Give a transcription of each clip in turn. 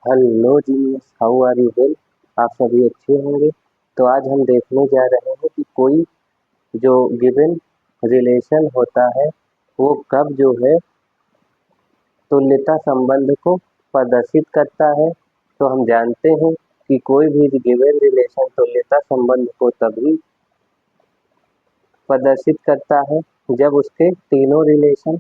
Hello genius, how are you well. आप सभी अच्छे होंगे। तो आज हम देखने जा रहे हैं कि कोई जो गिवन रिलेशन होता है वो कब जो है तुल्यता संबंध को प्रदर्शित करता है। तो हम जानते हैं कि कोई भी गिवन रिलेशन तुल्यता संबंध को तभी प्रदर्शित करता है जब उसके तीनों रिलेशन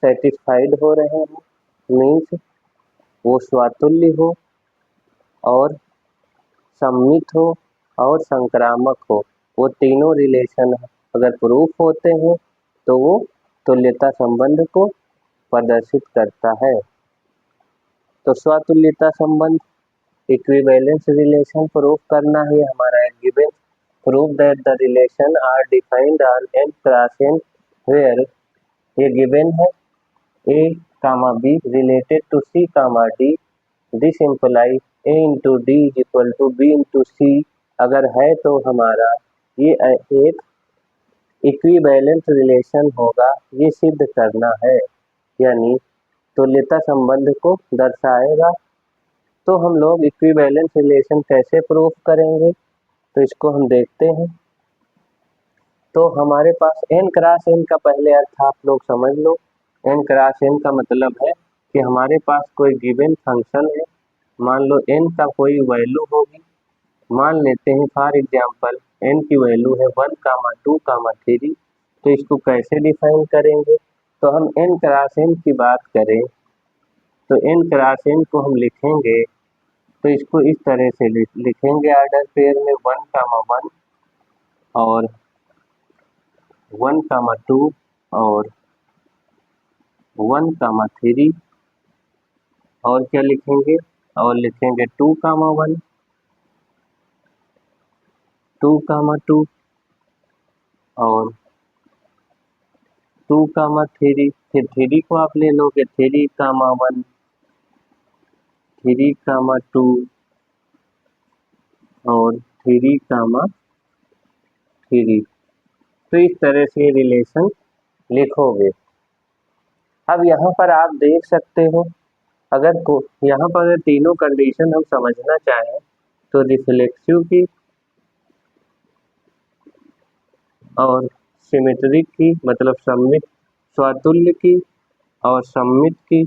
सेटिस्फाइड हो रहे हैं। मीन्स वो स्वातुल्य हो और सम्मित हो और संक्रामक हो। वो तीनों रिलेशन अगर प्रूफ होते हैं तो वो तुल्यता संबंध को प्रदर्शित करता है। तो स्वतुल्यता संबंध इक्विवेलेंस रिलेशन प्रूफ करना ही हमारा एक given. Proof that the relation R defined on N cross N where ये गिवन है A comma B related to C comma D. This imply A into D is equal to B into C अगर है तो हमारा ये एक equivalent relation होगा। ये सिद्ध करना है, यानी तुल्यता संबंध को दर्शाएगा। तो हम लोग इक्विवेलेंट रिलेशन कैसे प्रूफ करेंगे, तो इसको हम देखते हैं। तो हमारे पास n क्रॉस n का पहले अर्थ आप लोग समझ लो। n क्रॉस n का मतलब है कि हमारे पास कोई गिवन फंक्शन है। मान लो n का कोई वैल्यू होगी। मान लेते हैं फॉर एग्जांपल n की वैल्यू है 1, 2, 3। तो इसको कैसे डिफाइन करेंगे, तो हम n क्रॉस n की बात करें तो n क्रॉस n को हम लिखेंगे तो इसको इस तरह से लिखेंगे ऑर्डर पेयर में 1, 1 और 1, 2 और 1, 3 और क्या लिखेंगे और लिखेंगे 2, 1, 2, 2 और 2, 3। फिर 3 को आप ले लोगे 3, 1, 3, 2 और 3, 3। तो इस तरह से रिलेशन लिखोगे। अब यहाँ पर आप देख सकते हो, अगर यहाँ पर अगर तीनों कंडीशन हम समझना चाहें तो रिफ्लेक्सिव की और सिमेट्रिक की मतलब सम्मित स्वातुल्य की और सम्मित की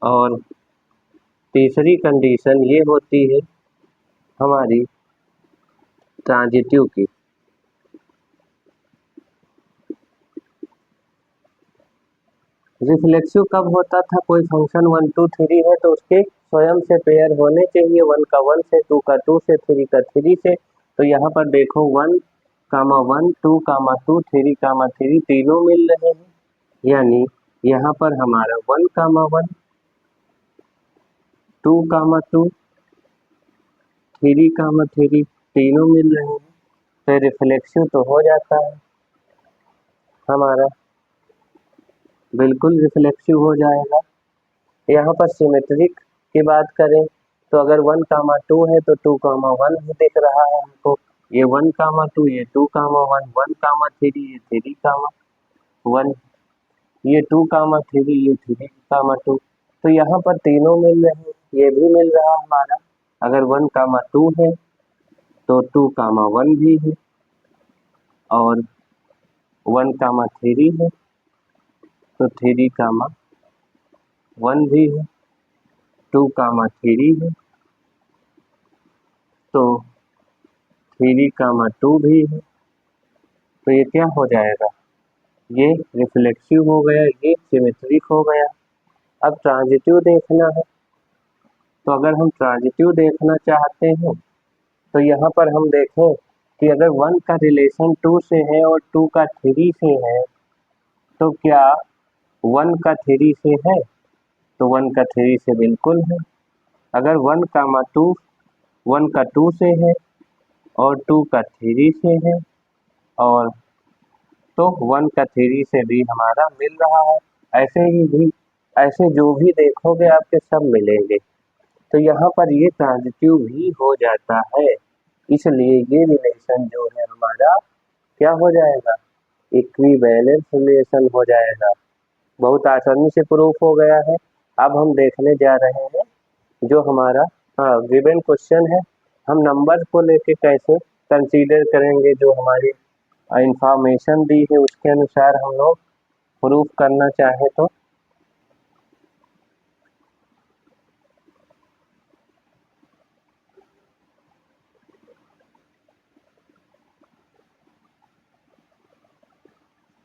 और तीसरी कंडीशन ये होती है हमारी ट्रांजिटिव की। रिफ्लेक्सिव कब होता था, कोई फंक्शन 1, 2, 3 है तो उसके स्वयं से पेयर होने चाहिए। 1 का 1 से, 2 का 2 से, 3 का 3 से। तो यहाँ पर देखो 1, 1, 2, 2, 3, 3 तीनों मिल रहे हैं, यानी यहाँ पर हमारा 1, 1, 2, 2, 3, 3 तीनों मिल रहे हैं। तो रिफ्लेक्सिव तो हो जाता है हमारा, बिल्कुल रिफ्लेक्सिव हो जाएगा। यहाँ पर सिमेट्रिक की बात करें तो अगर 1, 2 है तो 2, 1 भी दिख रहा है हमको। ये 1, 2 ये 2, 1, 1, 3 ये 3, 1 ये 2, 3 ये 3, 2। तो यहाँ पर तीनों मिल रहे हैं, ये भी मिल रहा हमारा। अगर 1, 2 है तो 2, 1 भी है और 1, 3 है तो 3, 1 भी है, 2, 3 है तो 3, 2 भी है। तो ये क्या हो जाएगा, ये रिफ्लेक्सिव हो गया, ये सिमेट्रिक हो गया। अब ट्रांजिटिव देखना है, तो अगर हम ट्रांजिटिव देखना चाहते हैं तो यहाँ पर हम देखें कि अगर 1 का रिलेशन 2 से है और 2 का 3 से है तो क्या 1 का 3 से है, तो 1 का 3 से बिल्कुल है। अगर 1, 2 1 का 2 से है और 2 का 3 से है और तो 1 का 3 से भी हमारा मिल रहा है। ऐसे ही भी ऐसे जो भी देखोगे आपके सब मिलेंगे। तो यहाँ पर ये ट्रांजिटिव भी हो जाता है, इसलिए ये रिलेशन जो है हमारा क्या हो जाएगा, इक्विवेलेंस रिलेशन हो जाएगा। बहुत आसानी से प्रूफ हो गया है। अब हम देखने जा रहे हैं जो हमारा गिवन क्वेश्चन है, हम नंबर को लेके कैसे कंसीडर करेंगे, जो हमारी इंफॉर्मेशन दी है उसके अनुसार हम लोग प्रूफ करना चाहे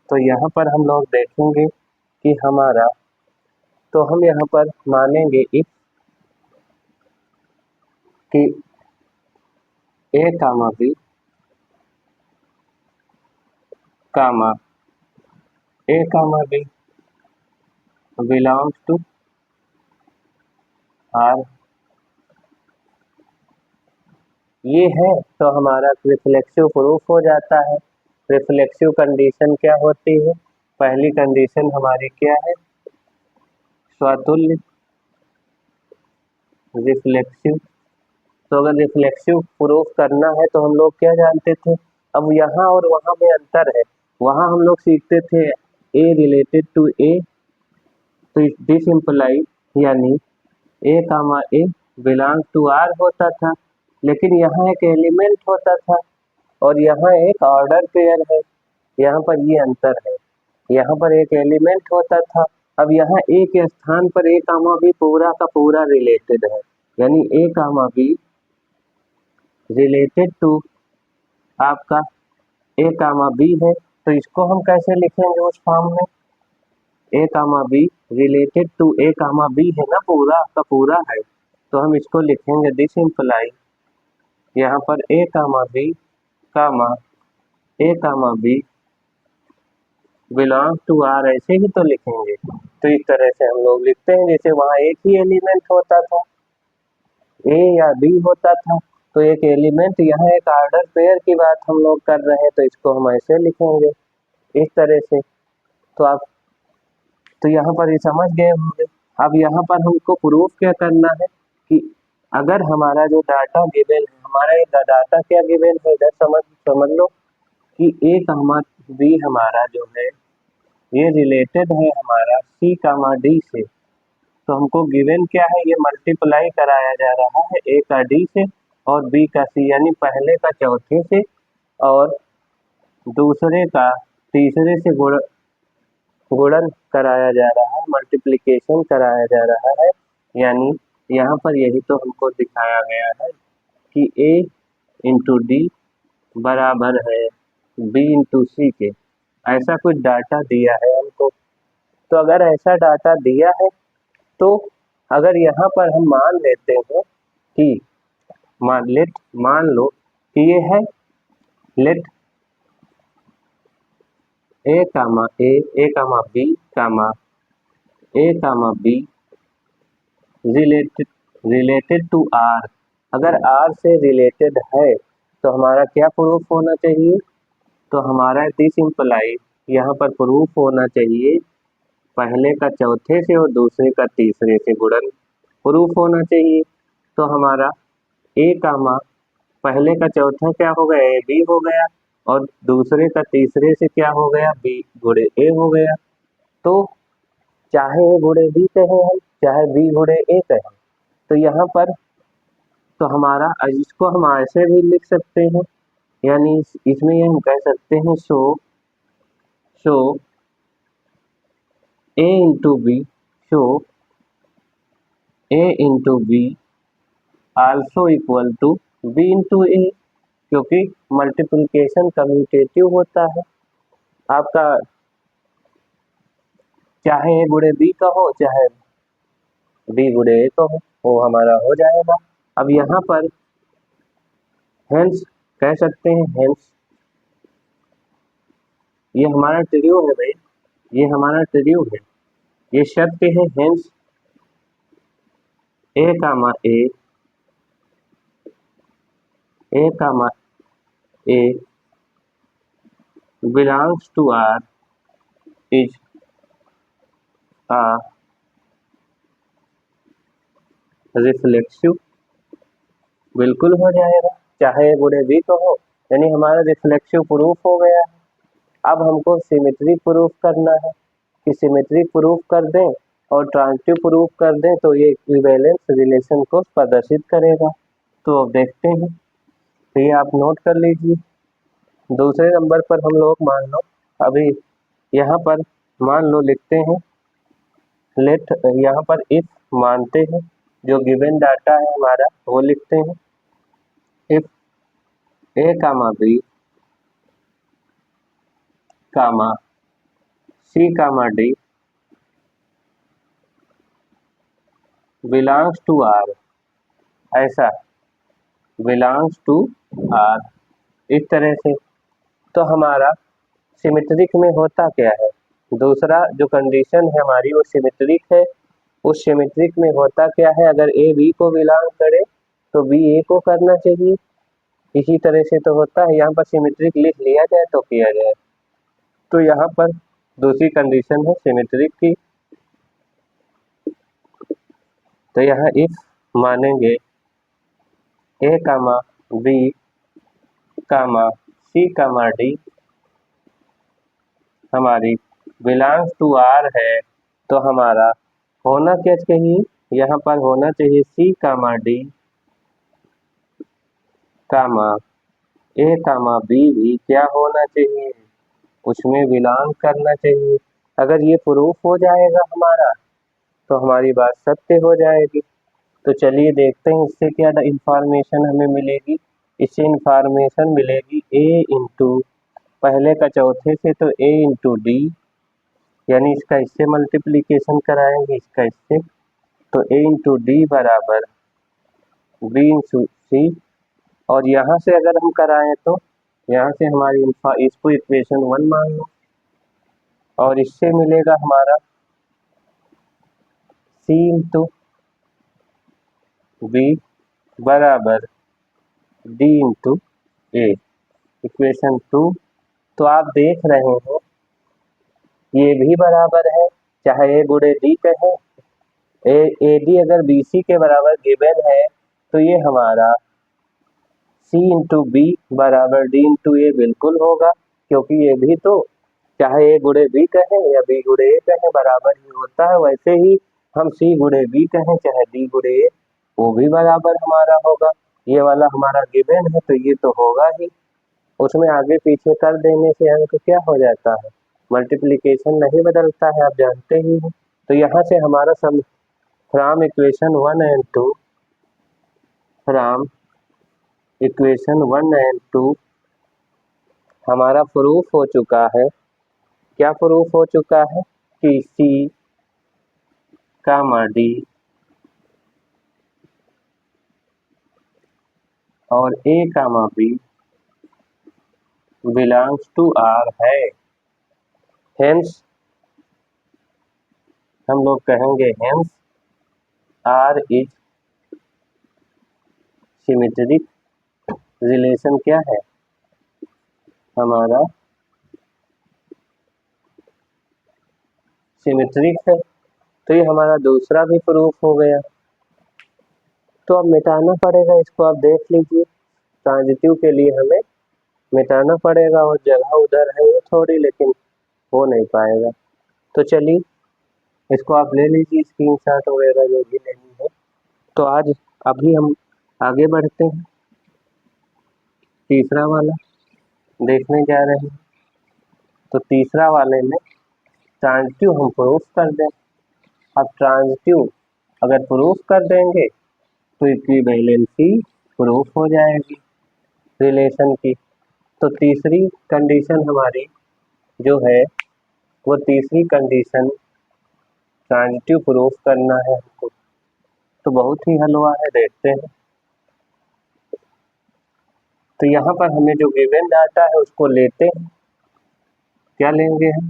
तो यहाँ पर हम लोग देखेंगे कि हमारा, तो हम यहाँ पर मानेंगे इफ कि A comma B comma A comma B belongs to R, ये है तो हमारा रिफ्लेक्सिव प्रूफ हो जाता है। रिफ्लेक्सिव कंडीशन क्या होती है, पहली कंडीशन हमारी क्या है, स्वतुल्य रिफ्लेक्सिव। तो अगर रिफ्लेक्सिव प्रूफ करना है तो हम लोग क्या जानते थे, अब यहाँ और वहाँ में अंतर है। वहाँ हम लोग सीखते थे ए रिलेटेड टू ए, तो दिस इम्प्लाई यानी ए comma A belong to are होता था, लेकिन यहाँ एक एलिमेंट होता था और यहाँ एक ऑर्डर पेयर है। यहाँ पर ये अंतर है, यहाँ पर एक एलिमेंट होता था, अब यहाँ ए के स्थान पर ए कामा बी पूरा का पूरा रिलेटेड है, यानी ए कामा बी रिलेटेड टू आपका ए कामा बी है। तो इसको हम कैसे लिखेंगे उस फॉर्म में, A comma B related to A comma B है ना, पूरा का पूरा है, तो हम इसको लिखेंगे दिस इम्प्लाई, यहाँ पर A comma B comma A comma B belong to R, ऐसे ही तो लिखेंगे। तो इस तरह से हम लोग लिखते हैं, जैसे वहाँ एक ही एलिमेंट होता था, ए या बी होता था, तो एक एलिमेंट, यहाँ एक ऑर्डर पेयर की बात हम लोग कर रहे हैं, तो इसको हम ऐसे लिखेंगे इस तरह से। तो आप तो यहाँ पर ये समझ गए होंगे। अब यहाँ पर हमको प्रूफ क्या करना है कि अगर हमारा जो डाटा गिवन है, हमारा ये डाटा क्या गिवन है, इधर समझ लो कि ए कामा बी हमारा जो है ये रिलेटेड है हमारा सी कामा डी से। तो हमको गिवन क्या है, ये मल्टीप्लाई कराया जा रहा है ए का डी से और बी का सी, यानी पहले का चौथे से और दूसरे का तीसरे से गुणन कराया जा रहा है, मल्टीप्लिकेशन कराया जा रहा है। यानी यहाँ पर यही तो हमको दिखाया गया है कि ए इंटू डी बराबर है बी इंटू सी के, ऐसा कुछ डाटा दिया है हमको। तो अगर ऐसा डाटा दिया है तो अगर यहाँ पर हम मान लेते हैं कि मान लो कि ये है let A comma B comma A comma B related to R, अगर आर से रिलेटेड है तो हमारा क्या प्रूफ होना चाहिए, तो हमारा दिस इम्प्लाई यहाँ पर प्रूफ होना चाहिए पहले का चौथे से और दूसरे का तीसरे से गुणन प्रूफ होना चाहिए। तो हमारा ए कामा पहले का चौथा क्या हो गया, ए बी हो गया, और दूसरे का तीसरे से क्या हो गया, बी गुणे ए हो गया। तो चाहे ए गुणे बी कहें हम, चाहे बी गुणे ए कहें, तो यहाँ पर तो हमारा इसको हम ऐसे भी लिख सकते हैं, यानी इसमें ये हम कह सकते हैं show A into B, show A into B also equal to B into A, क्योंकि मल्टीप्लिकेशन कम्यूटेटिव होता है आपका, चाहे ए गुणे बी का हो चाहे बी गुणे ए का हो, वो हमारा हो जाएगा। अब यहाँ पर हेंस कह सकते हैं, हेंस ये हमारा ट्रियो है भाई, ये हमारा ट्रियो है, ये शर्त है, hence A comma A belongs to R is a reflexive, बिल्कुल हो जाएगा, चाहे गुणे बी तो हो, यानी हमारा रिफ्लेक्सिव प्रूफ हो गया है। अब हमको सिमेट्री प्रूफ करना है कि सिमेट्री प्रूफ कर दें और ट्रांजिटिव प्रूफ कर दें तो ये इक्विवेलेंस रिलेशन को प्रदर्शित करेगा। तो अब देखते हैं, तो ये आप नोट कर लीजिए। दूसरे नंबर पर हम लोग मान लो अभी यहाँ पर मान लो लिखते हैं लेट, यहाँ पर इफ मानते हैं, जो गिवन डाटा है हमारा वो लिखते हैं। If A comma B comma C comma D belongs to R, ऐसा बिलोंग्स टू आर, इस तरह से। तो हमारा सिमेट्रिक में होता क्या है, दूसरा जो कंडीशन है हमारी वो सिमेट्रिक है। उस सिमेट्रिक में होता क्या है, अगर ए बी को बिलोंग करे तो बी ए को करना चाहिए। इसी तरह से तो होता है, यहाँ पर सिमेट्रिक लिख लिया जाए तो किया जाए। तो यहाँ पर दूसरी कंडीशन है सिमेट्रिक की। तो यहाँ इफ मानेंगे ए comma B comma C comma D हमारी बिलोंग्स टू आर है, तो हमारा होना क्या चाहिए, यहाँ पर होना चाहिए सी comma D comma A comma B भी क्या होना चाहिए, उसमें बिलोंग करना चाहिए। अगर ये प्रूफ हो जाएगा हमारा तो हमारी बात सत्य हो जाएगी। तो चलिए देखते हैं इससे क्या इंफॉर्मेशन हमें मिलेगी। इससे इंफॉर्मेशन मिलेगी ए इंटू पहले का चौथे से, तो ए इंटू डी, यानी इसका इससे मल्टीप्लीकेशन कराएंगे, इसका इससे, तो ए इंटू डी बराबर बी इंटू सी। और यहाँ से अगर हम कराएं तो यहाँ से हमारी इसको इक्वेशन 1 मान लो, और इससे मिलेगा हमारा सी इंटू बी बराबर डी इंटू ए, इक्वेशन 2। तो आप देख रहे हैं ये भी बराबर है, चाहे ए गुणे डी कहें, ए डी अगर बी सी के बराबर गिवन है तो ये हमारा सी इंटू बी बराबर डी इंटू ए बिल्कुल होगा, क्योंकि ये भी तो चाहे ए गुणे बी कहें या बी गुणे ए कहें बराबर ही होता है। वैसे ही हम सी गुणे बी कहें चाहे डी गुणे ए, वो भी बराबर हमारा होगा। ये वाला हमारा गिवन है तो ये तो होगा ही, उसमें आगे पीछे कर देने से अंक क्या हो जाता है, मल्टीप्लिकेशन नहीं बदलता है, आप जानते ही हैं। तो यहाँ से हमारा sum from equation 1 and 2, from equation 1 and 2 हमारा प्रूफ हो चुका है। क्या प्रूफ हो चुका है कि सी कामा डी और A comma B belongs to R है। हेंस हम लोग कहेंगे hence R is symmetric relation क्या है हमारा, सिमेट्रिक है। तो ये हमारा दूसरा भी प्रूफ हो गया। तो अब मिटाना पड़ेगा इसको, आप देख लीजिए, ट्रांजिटिव के लिए हमें मिटाना पड़ेगा, और जगह उधर है वो थोड़ी, लेकिन हो नहीं पाएगा। तो चलिए इसको आप ले लीजिए स्क्रीनशॉट वगैरह जो भी लेनी है। तो आज अभी हम आगे बढ़ते हैं, तीसरा वाला देखने जा रहे हैं। तो तीसरा वाले में ट्रांजिटिव हम प्रूफ कर दें। अब ट्रांजिटिव अगर प्रूफ कर देंगे तो इक्विवेलेंसी प्रूफ हो जाएगी रिलेशन की। तो तीसरी कंडीशन हमारी जो है वो तीसरी कंडीशन ट्रांजिटिव प्रूफ करना है हमको। तो बहुत ही हलवा है, देखते हैं। तो यहाँ पर हमें जो गिवन डाटा है उसको लेते हैं। क्या लेंगे हम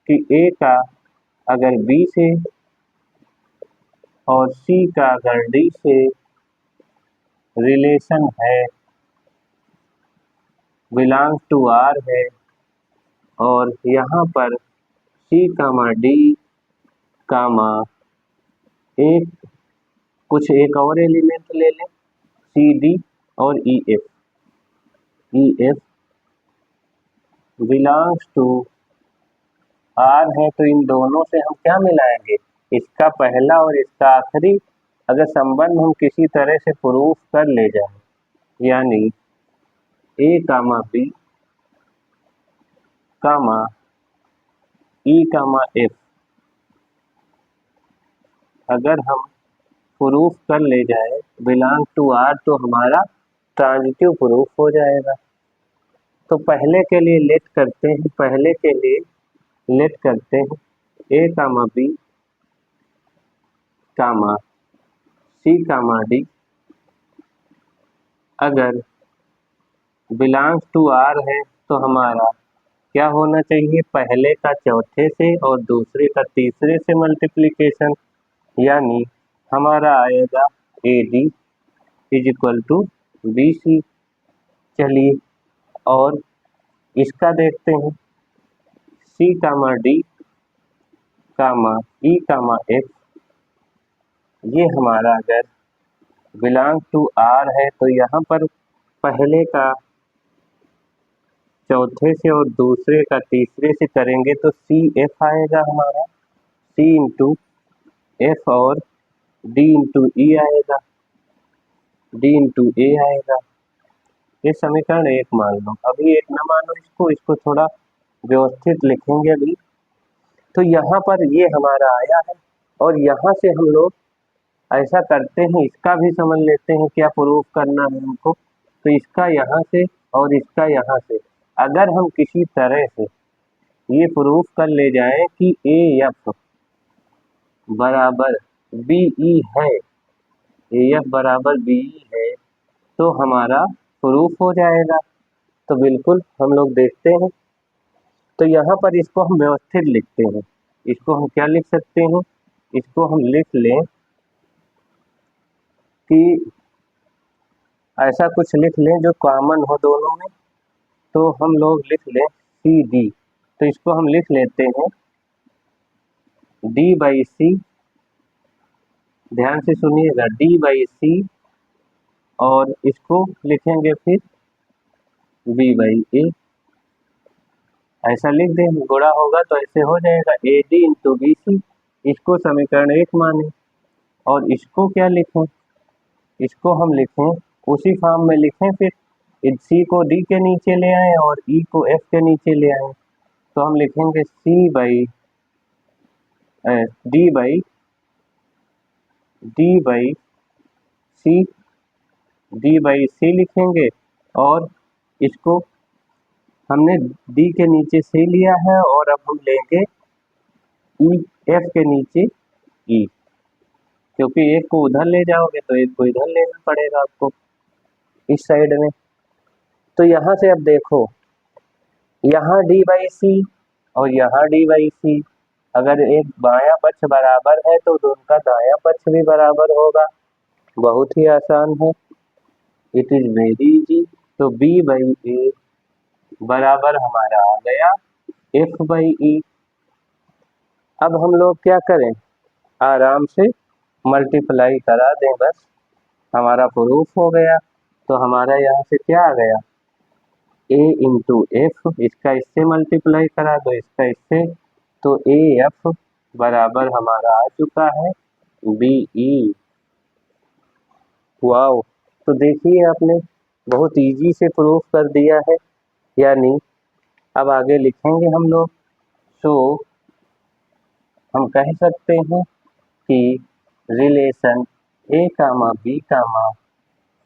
कि ए का अगर बी से और सी का अगर डी से रिलेशन है, बिलोंग्स टू आर है, और यहाँ पर सी कामा डी कामा एक कुछ एक और एलिमेंट ले लें सी डी और E F belongs to R है, तो इन दोनों से हम क्या मिलाएंगे, इसका पहला और इसका आखिरी अगर संबंध हम किसी तरह से प्रूफ कर ले जाए, यानी ए comma B comma E comma F, अगर हम प्रूफ कर ले जाए बिलोंग टू आर तो हमारा ट्रांजिटिव प्रूफ हो जाएगा। तो पहले के लिए लेट करते हैं, पहले के लिए लेट करते हैं ए comma B comma C comma D अगर बिलोंग्स टू आर है तो हमारा क्या होना चाहिए, पहले का चौथे से और दूसरे का तीसरे से मल्टीप्लिकेशन, यानी हमारा आएगा A D is equal to B C. चलिए और इसका देखते हैं सी कामा डी कामा ई कामा एफ, ये हमारा अगर बिलोंग टू आर है तो यहाँ पर पहले का चौथे से और दूसरे का तीसरे से करेंगे तो सी एफ आएगा हमारा, सी इंटू एफ और डी इंटू ई आएगा, डी इंटू ए आएगा। ये समीकरण एक मान लो, अभी एक न मानो इसको, इसको थोड़ा व्यवस्थित लिखेंगे अभी। तो यहाँ पर ये हमारा आया है और यहाँ से हम लोग ऐसा करते हैं, इसका भी समझ लेते हैं क्या प्रूफ करना है हमको। तो इसका यहाँ से और इसका यहाँ से अगर हम किसी तरह से ये प्रूफ कर ले जाएं कि ए एफ बराबर बी ई है, ए एफ बराबर बी ई है, तो हमारा प्रूफ हो जाएगा। तो बिल्कुल हम लोग देखते हैं। तो यहाँ पर इसको हम व्यवस्थित लिखते हैं, इसको हम क्या लिख सकते हैं, इसको हम लिख लें कि ऐसा कुछ लिख लें जो कॉमन हो दोनों में। तो हम लोग लिख लें सी डी, तो इसको हम लिख लेते हैं डी बाई सी, ध्यान से सुनिएगा डी बाई सी, और इसको लिखेंगे फिर बी बाई ए, ऐसा लिख दें, गुणा होगा तो ऐसे हो जाएगा A D into B C. इसको समीकरण एक माने और इसको क्या लिखें, इसको हम लिखें उसी फॉर्म में लिखें, फिर सी को डी के नीचे ले आए और ई को एफ के नीचे ले आए। तो हम लिखेंगे C by D by C, D by C लिखेंगे और इसको हमने डी के नीचे सी लिया है और अब हम लेंगे ई एफ के नीचे ई, क्योंकि एक को उधर ले जाओगे तो एक को इधर लेना पड़ेगा आपको इस साइड में। तो यहाँ से अब देखो, यहाँ डी बाई सी और यहाँ डी बाई सी, अगर एक बायां पक्ष बराबर है तो उनका दायां पक्ष भी बराबर होगा, बहुत ही आसान है, इट इज वेरी इजी। तो बी बाई ए बराबर हमारा आ गया एफ बाई ई। अब हम लोग क्या करें, आराम से मल्टीप्लाई करा दें, बस हमारा प्रूफ हो गया। तो हमारा यहाँ से क्या आ गया, ए इंटू एफ, इसका इससे मल्टीप्लाई करा दो, इसका इससे, तो ए एफ बराबर हमारा आ चुका है बी ई। वाओ, तो देखिए आपने बहुत इजी से प्रूफ कर दिया है, यानी अब आगे लिखेंगे हम लोग। सो हम कह सकते हैं कि relation A comma B comma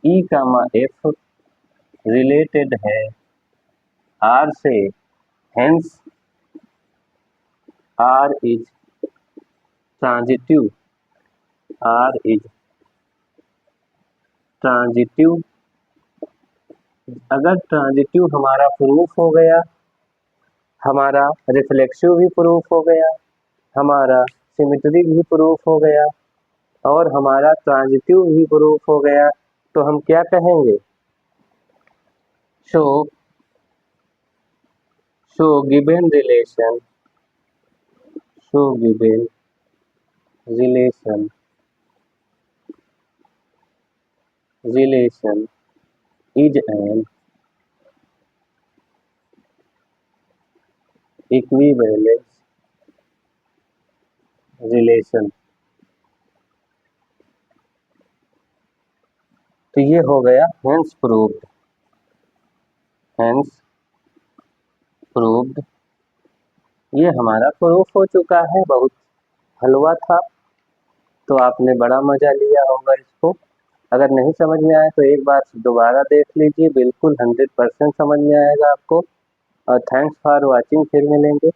E comma F related है आर से, hence R is transitive, R is transitive. अगर ट्रांजिटिव हमारा प्रूफ हो गया, हमारा रिफ्लेक्सिव भी प्रूफ हो गया, हमारा सिमेट्रिक भी प्रूफ हो गया और हमारा ट्रांजिटिव भी प्रूफ हो गया, तो हम क्या कहेंगे, show given relation, show given relation is an equivalence relation. तो ये हो गया हेंस प्रूव्ड। हेंस प्रूव्ड, ये हमारा प्रूफ हो चुका है। बहुत हलवा था, तो आपने बड़ा मजा लिया होगा इसको। अगर नहीं समझ में आए तो एक बार दोबारा देख लीजिए, बिल्कुल 100% समझ में आएगा आपको। और थैंक्स फॉर वॉचिंग, फिर मिलेंगे।